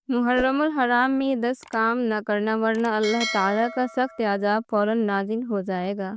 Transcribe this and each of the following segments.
محرم الحرام میں 10 کام نہ کرنا ورنہ اللہ تعالیٰ کا سخت عذاب فوراً نازل ہو جائے گا۔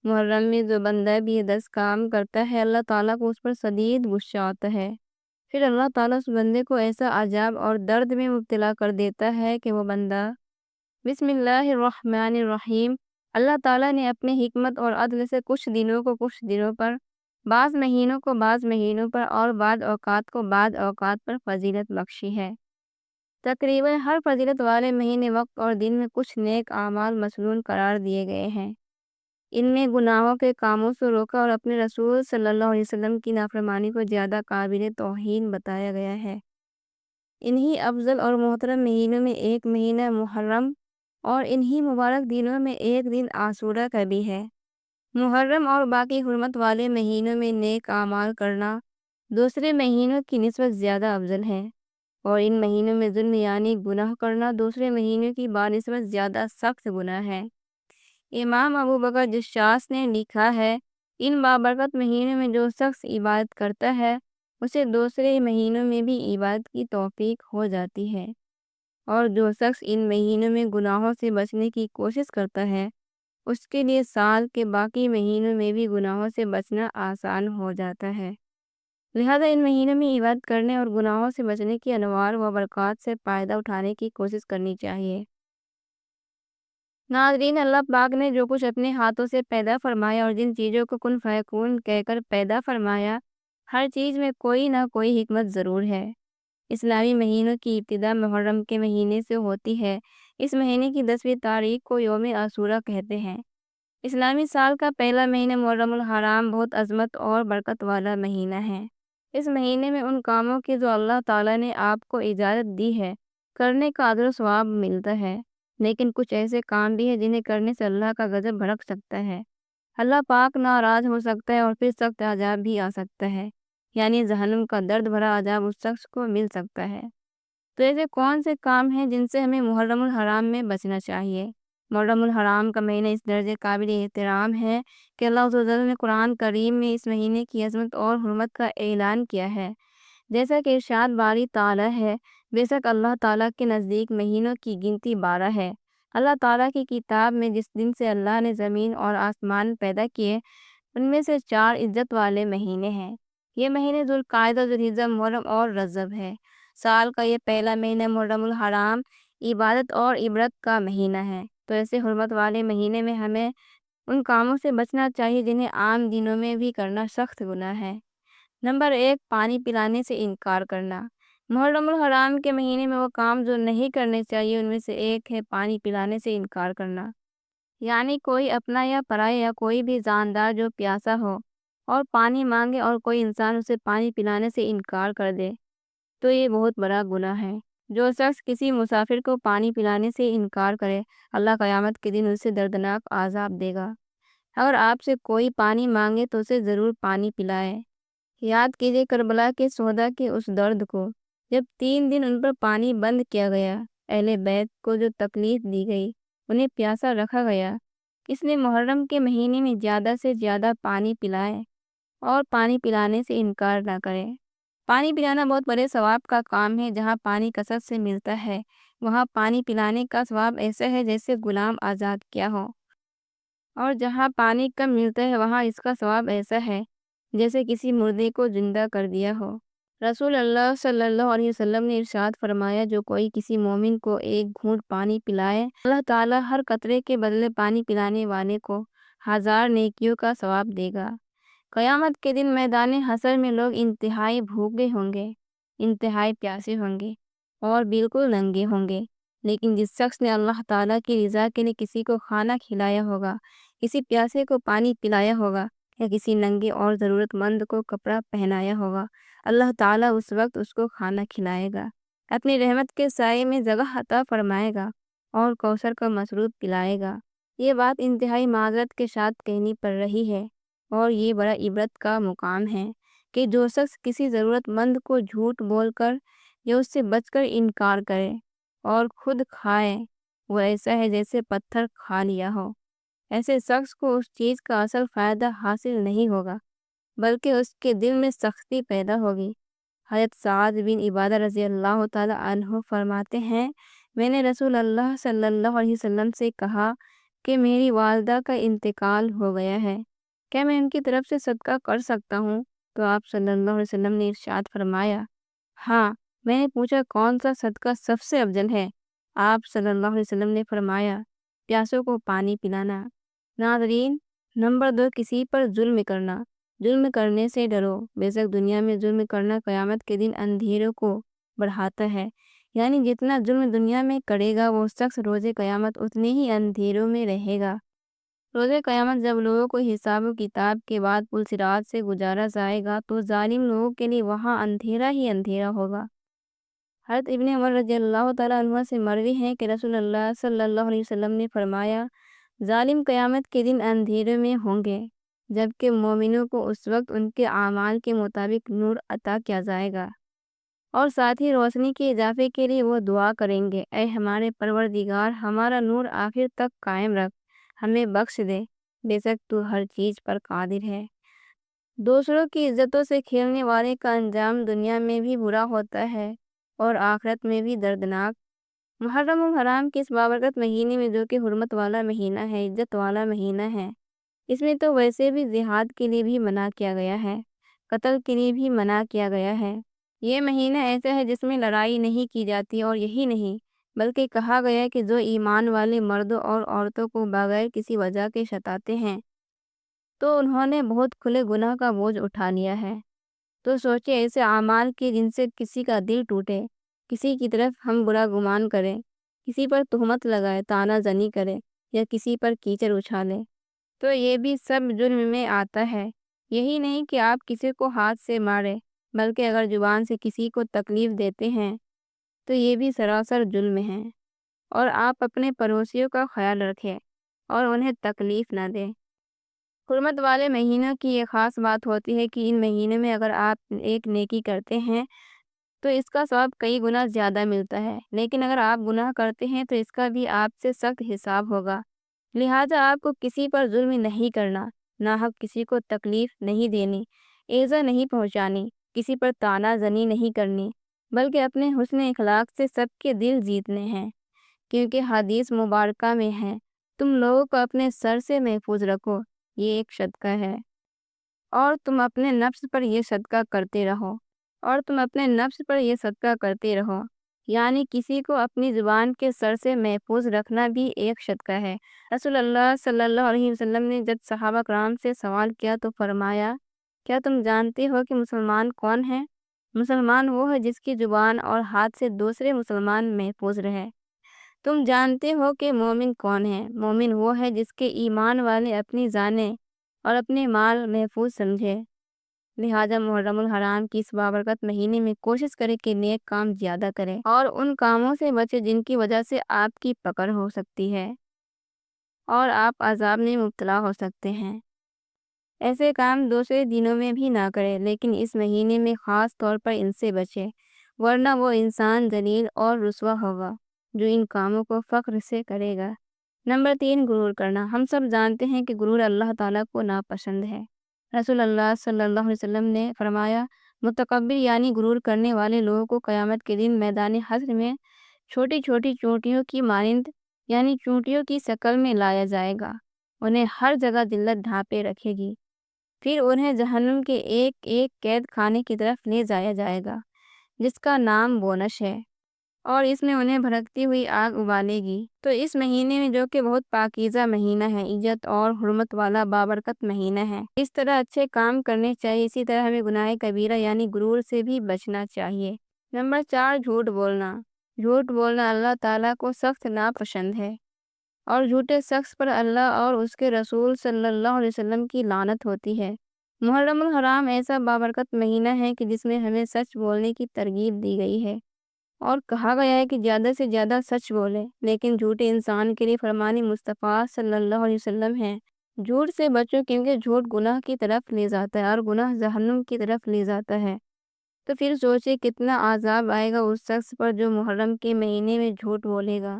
محرم میں جو بندہ بھی یہ 10 کام کرتا ہے اللہ تعالیٰ کو اس پر شدید غصہ آتا ہے۔ پھر اللہ تعالیٰ اس بندے کو ایسا عذاب اور درد میں مبتلا کر دیتا ہے کہ وہ بندہ بسم اللہ الرحمن الرحیم، اللہ تعالیٰ نے اپنے حکمت اور عدل سے کچھ دنوں کو کچھ دنوں پر، بعض مہینوں کو بعض مہینوں پر اور بعض اوقات کو بعض اوقات پر فضیلت بخشی ہے۔ تقریباً ہر فضیلت والے مہینے وقت اور دن میں کچھ نیک اعمال مسنون قرار دیے گئے ہیں۔ ان میں گناہوں کے کاموں سے روکا اور اپنے رسول صلی اللہ علیہ وسلم کی نافرمانی کو زیادہ قابل توہین بتایا گیا ہے۔ انہی افضل اور محترم مہینوں میں ایک مہینہ محرم اور انہی مبارک دنوں میں ایک دن عاشورہ کا بھی ہے۔ محرم اور باقی حرمت والے مہینوں میں نیک اعمال کرنا دوسرے مہینوں کی نسبت زیادہ افضل ہے، اور ان مہینوں میں ظلم یعنی گناہ کرنا دوسرے مہینوں کی بنسبت زیادہ سخت گناہ ہے۔ امام ابو بکر جشاس نے لکھا ہے، ان بابرکت مہینوں میں جو شخص عبادت کرتا ہے اسے دوسرے مہینوں میں بھی عبادت کی توفیق ہو جاتی ہے، اور جو شخص ان مہینوں میں گناہوں سے بچنے کی کوشش کرتا ہے اس کے لیے سال کے باقی مہینوں میں بھی گناہوں سے بچنا آسان ہو جاتا ہے۔ لہذا ان مہینوں میں عبادت کرنے اور گناہوں سے بچنے کی انوار و برکات سے فائدہ اٹھانے کی کوشش کرنی چاہیے۔ ناظرین، اللہ پاک نے جو کچھ اپنے ہاتھوں سے پیدا فرمایا اور جن چیزوں کو کن فیکون کہہ کر پیدا فرمایا، ہر چیز میں کوئی نہ کوئی حکمت ضرور ہے۔ اسلامی مہینوں کی ابتدا محرم کے مہینے سے ہوتی ہے۔ اس مہینے کی 10ویں تاریخ کو یوم عاشورہ کہتے ہیں۔ اسلامی سال کا پہلا مہینہ محرم الحرام بہت عظمت اور برکت والا مہینہ ہے۔ اس مہینے میں ان کاموں کی جو اللہ تعالیٰ نے آپ کو اجازت دی ہے کرنے کا اجر و ثواب ملتا ہے، لیکن کچھ ایسے کام بھی ہیں جنہیں کرنے سے اللہ کا غضب بھڑک سکتا ہے، اللہ پاک ناراض ہو سکتا ہے اور پھر سخت عذاب بھی آ سکتا ہے، یعنی جہنم کا درد بھرا عذاب اس شخص کو مل سکتا ہے۔ تو ایسے کون سے کام ہیں جن سے ہمیں محرم الحرام میں بچنا چاہیے؟ محرم الحرام کا مہینہ اس درجے قابل احترام ہے کہ اللہ عز و جل نے قرآن کریم میں اس مہینے کی عظمت اور حرمت کا اعلان کیا ہے، جیسا کہ ارشاد باری تعالیٰ ہے، بے شک اللہ تعالیٰ کے نزدیک مہینوں کی گنتی 12 ہے۔ اللہ تعالیٰ کی کتاب میں جس دن سے اللہ نے زمین اور آسمان پیدا کیے ان میں سے 4 عزت والے مہینے ہیں۔ یہ مہینے ذوالقعدہ، ذوالحجہ، محرم اور رجب ہے۔ سال کا یہ پہلا مہینہ محرم الحرام عبادت اور عبرت کا مہینہ ہے، تو ایسے حرمت والے مہینے میں ہمیں ان کاموں سے بچنا چاہیے جنہیں عام دنوں میں بھی کرنا سخت گناہ ہے۔ نمبر 1، پانی پلانے سے انکار کرنا۔ محرم الحرام کے مہینے میں وہ کام جو نہیں کرنے چاہیے ان میں سے ایک ہے پانی پلانے سے انکار کرنا، یعنی کوئی اپنا یا پرائے یا کوئی بھی جاندار جو پیاسا ہو اور پانی مانگے اور کوئی انسان اسے پانی پلانے سے انکار کر دے تو یہ بہت بڑا گناہ ہے۔ جو شخص کسی مسافر کو پانی پلانے سے انکار کرے اللہ قیامت کے دن اسے دردناک عذاب دے گا۔ اگر آپ سے کوئی پانی مانگے تو اسے ضرور پانی پلائے۔ یاد کیجیے کربلا کے شہداء کے اس درد کو جب 3 دن ان پر پانی بند کیا گیا، اہل بیت کو جو تکلیف دی گئی، انہیں پیاسا رکھا گیا۔ اس لیے محرم کے مہینے میں زیادہ سے زیادہ پانی پلائیں اور پانی پلانے سے انکار نہ کریں۔ پانی پلانا بہت بڑے ثواب کا کام ہے۔ جہاں پانی کثرت سے ملتا ہے وہاں پانی پلانے کا ثواب ایسا ہے جیسے غلام آزاد کیا ہو، اور جہاں پانی کم ملتا ہے وہاں اس کا ثواب ایسا ہے جیسے کسی مردے کو زندہ کر دیا ہو۔ رسول اللہ صلی اللہ علیہ وسلم نے ارشاد فرمایا، جو کوئی کسی مومن کو ایک گھونٹ پانی پلائے اللہ تعالیٰ ہر قطرے کے بدلے پانی پلانے والے کو 1000 نیکیوں کا ثواب دے گا۔ قیامت کے دن میدان حشر میں لوگ انتہائی بھوکے ہوں گے، انتہائی پیاسے ہوں گے اور بالکل ننگے ہوں گے، لیکن جس شخص نے اللہ تعالیٰ کی رضا کے لیے کسی کو کھانا کھلایا ہوگا، کسی پیاسے کو پانی پلایا ہوگا یا کسی ننگے اور ضرورت مند کو کپڑا پہنایا ہوگا، اللہ تعالیٰ اس وقت اس کو کھانا کھلائے گا، اپنی رحمت کے سائے میں جگہ عطا فرمائے گا اور کوثر کا مشروب پلائے گا۔ یہ بات انتہائی معذرت کے ساتھ کہنی پڑ رہی ہے، اور یہ بڑا عبرت کا مقام ہے کہ جو شخص کسی ضرورت مند کو جھوٹ بول کر یا اس سے بچ کر انکار کرے اور خود کھائے وہ ایسا ہے جیسے پتھر کھا لیا ہو۔ ایسے شخص کو اس چیز کا اصل فائدہ حاصل نہیں ہوگا بلکہ اس کے دل میں سختی پیدا ہوگی۔ حضرت سعد بن عبادہ رضی اللہ تعالیٰ عنہ فرماتے ہیں، میں نے رسول اللہ صلی اللہ علیہ وسلم سے کہا کہ میری والدہ کا انتقال ہو گیا ہے، کیا میں ان کی طرف سے صدقہ کر سکتا ہوں؟ تو آپ صلی اللہ علیہ وسلم نے ارشاد فرمایا، ہاں۔ میں نے پوچھا، کون سا صدقہ سب سے افضل ہے؟ آپ صلی اللہ علیہ وسلم نے فرمایا، پیاسوں کو پانی پلانا۔ ناظرین، نمبر 2، کسی پر ظلم کرنا۔ ظلم کرنے سے ڈرو، بے شک دنیا میں ظلم کرنا قیامت کے دن اندھیروں کو بڑھاتا ہے، یعنی جتنا ظلم دنیا میں کرے گا وہ شخص روز قیامت اتنے ہی اندھیروں میں رہے گا۔ روز قیامت جب لوگوں کو حساب و کتاب کے بعد پل صراط سے گزارا جائے گا تو ظالم لوگوں کے لیے وہاں اندھیرا ہی اندھیرا ہوگا۔ حضرت ابن عمر رضی اللہ تعالیٰ عنہ سے مروی ہے کہ رسول اللہ صلی اللہ علیہ وسلم نے فرمایا، ظالم قیامت کے دن اندھیرے میں ہوں گے، جبکہ مومنوں کو اس وقت ان کے اعمال کے مطابق نور عطا کیا جائے گا، اور ساتھ ہی روشنی کے اضافے کے لیے وہ دعا کریں گے، اے ہمارے پروردگار، ہمارا نور آخر تک قائم رکھ، ہمیں بخش دے، بے شک تو ہر چیز پر قادر ہے۔ دوسروں کی عزتوں سے کھیلنے والے کا انجام دنیا میں بھی برا ہوتا ہے اور آخرت میں بھی دردناک۔ محرم الحرام کے اس بابرکت مہینے میں، جو کہ حرمت والا مہینہ ہے، عزت والا مہینہ ہے، اس میں تو ویسے بھی جہاد کے لیے بھی منع کیا گیا ہے، قتل کے لیے بھی منع کیا گیا ہے۔ یہ مہینہ ایسا ہے جس میں لڑائی نہیں کی جاتی، اور یہی نہیں بلکہ کہا گیا ہے کہ جو ایمان والے مردوں اور عورتوں کو بغیر کسی وجہ کے ستاتے ہیں تو انہوں نے بہت کھلے گناہ کا بوجھ اٹھا لیا ہے۔ تو سوچے، ایسے اعمال کے جن سے کسی کا دل ٹوٹے، کسی کی طرف ہم برا گمان کریں، کسی پر تہمت لگائے، طعنہ زنی کرے یا کسی پر کیچڑ اچھالے، تو یہ بھی سب جرم میں آتا ہے۔ یہی نہیں کہ آپ کسی کو ہاتھ سے مارے، بلکہ اگر زبان سے کسی کو تکلیف دیتے ہیں تو یہ بھی سراسر جرم ہے۔ اور آپ اپنے پڑوسیوں کا خیال رکھیں اور انہیں تکلیف نہ دیں۔ حرمت والے مہینوں کی یہ خاص بات ہوتی ہے کہ ان مہینوں میں اگر آپ ایک نیکی کرتے ہیں تو اس کا ثواب کئی گنا زیادہ ملتا ہے، لیکن اگر آپ گناہ کرتے ہیں تو اس کا بھی آپ سے سخت حساب ہوگا۔ لہٰذا آپ کو کسی پر ظلم نہیں کرنا، ناحق کسی کو تکلیف نہیں دینی، ایذا نہیں پہنچانی، کسی پر طعنہ زنی نہیں کرنی، بلکہ اپنے حسن اخلاق سے سب کے دل جیتنے ہیں، کیونکہ حدیث مبارکہ میں ہے، تم لوگوں کو اپنے سر سے محفوظ رکھو، یہ ایک صدقہ ہے، اور تم اپنے نفس پر یہ صدقہ کرتے رہو، یعنی کسی کو اپنی زبان کے سر سے محفوظ رکھنا بھی ایک صدقہ ہے۔ رسول اللہ صلی اللہ علیہ وسلم نے جب صحابہ کرام سے سوال کیا تو فرمایا، کیا تم جانتے ہو کہ مسلمان کون ہے؟ مسلمان وہ ہے جس کی زبان اور ہاتھ سے دوسرے مسلمان محفوظ رہے۔ تم جانتے ہو کہ مومن کون ہے؟ مومن وہ ہے جس کے ایمان والے اپنی جانیں اور اپنے مال محفوظ سمجھے۔ لہٰذا محرم الحرام کی اس بابرکت مہینے میں کوشش کرے کہ نیک کام زیادہ کرے اور ان کاموں سے بچے جن کی وجہ سے آپ کی پکڑ ہو سکتی ہے اور آپ عذاب میں مبتلا ہو سکتے ہیں۔ ایسے کام دوسرے دنوں میں بھی نہ کرے، لیکن اس مہینے میں خاص طور پر ان سے بچے، ورنہ وہ انسان ذلیل اور رسوا ہوگا جو ان کاموں کو فخر سے کرے گا۔ نمبر 3، غرور کرنا۔ ہم سب جانتے ہیں کہ غرور اللہ تعالیٰ کو ناپسند ہے۔ رسول اللہ صلی اللہ علیہ وسلم نے فرمایا، متکبر یعنی غرور کرنے والے لوگوں کو قیامت کے دن میدان حشر میں چھوٹی چھوٹی چونٹیوں کی مانند، یعنی چونٹیوں کی شکل میں لایا جائے گا، انہیں ہر جگہ ذلت ڈھانپے رکھے گی، پھر انہیں جہنم کے ایک ایک قید خانے کی طرف لے جایا جائے گا جس کا نام بونش ہے، اور اس میں انہیں بھڑکتی ہوئی آگ ابالے گی۔ تو اس مہینے میں، جو کہ بہت پاکیزہ مہینہ ہے، عزت اور حرمت والا بابرکت مہینہ ہے، اس طرح اچھے کام کرنے چاہیے، اسی طرح ہمیں گناہ کبیرہ یعنی غرور سے بھی بچنا چاہیے۔ نمبر 4، جھوٹ بولنا۔ جھوٹ بولنا اللہ تعالیٰ کو سخت ناپسند ہے، اور جھوٹے شخص پر اللہ اور اس کے رسول صلی اللہ علیہ وسلم کی لعنت ہوتی ہے۔ محرم الحرام ایسا بابرکت مہینہ ہے کہ جس میں ہمیں سچ بولنے کی ترغیب دی گئی ہے، اور کہا گیا ہے کہ زیادہ سے زیادہ سچ بولے، لیکن جھوٹے انسان کے لیے فرمانی مصطفیٰ صلی اللہ علیہ وسلم ہے، جھوٹ سے بچو، کیونکہ جھوٹ گناہ کی طرف لے جاتا ہے اور گناہ جہنم کی طرف لے جاتا ہے۔ تو پھر سوچے کتنا عذاب آئے گا اس شخص پر جو محرم کے مہینے میں جھوٹ بولے گا۔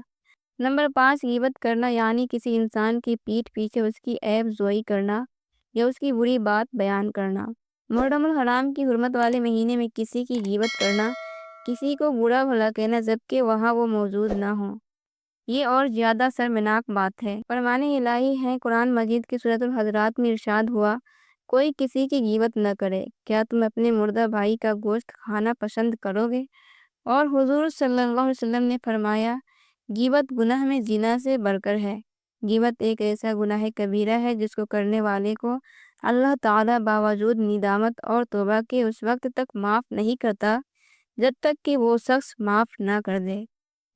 نمبر 5، غیبت کرنا، یعنی کسی انسان کی پیٹھ پیچھے اس کی عیب جوئی کرنا یا اس کی بری بات بیان کرنا۔ محرم الحرام کی حرمت والے مہینے میں کسی کی غیبت کرنا، کسی کو برا بھلا کہنا جبکہ وہاں وہ موجود نہ ہو، یہ اور زیادہ شرمناک بات ہے۔ فرمان الہی ہے قرآن مجید کی سورۃ الحجرات میں ارشاد ہوا، کوئی کسی کی غیبت نہ کرے۔ کیا تم اپنے مردہ بھائی کا گوشت کھانا پسند کرو گے؟ اور حضور صلی اللہ علیہ وسلم نے فرمایا، غیبت گناہ میں زنا سے بڑھ کر ہے۔ غیبت ایک ایسا گناہ کبیرہ ہے جس کو کرنے والے کو اللہ تعالیٰ باوجود ندامت اور توبہ کے اس وقت تک معاف نہیں کرتا جب تک کہ وہ شخص معاف نہ کر دے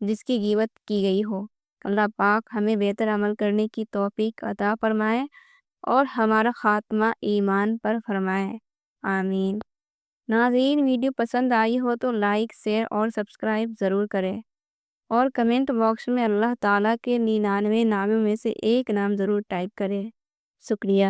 جس کی غیبت کی گئی ہو۔ اللہ پاک ہمیں بہتر عمل کرنے کی توفیق عطا فرمائے اور ہمارا خاتمہ ایمان پر فرمائے، آمین۔ ناظرین، ویڈیو پسند آئی ہو تو لائک، شیئر اور سبسکرائب ضرور کریں، اور کمنٹ باکس میں اللہ تعالیٰ کے 99 ناموں میں سے ایک نام ضرور ٹائپ کریں۔ شکریہ۔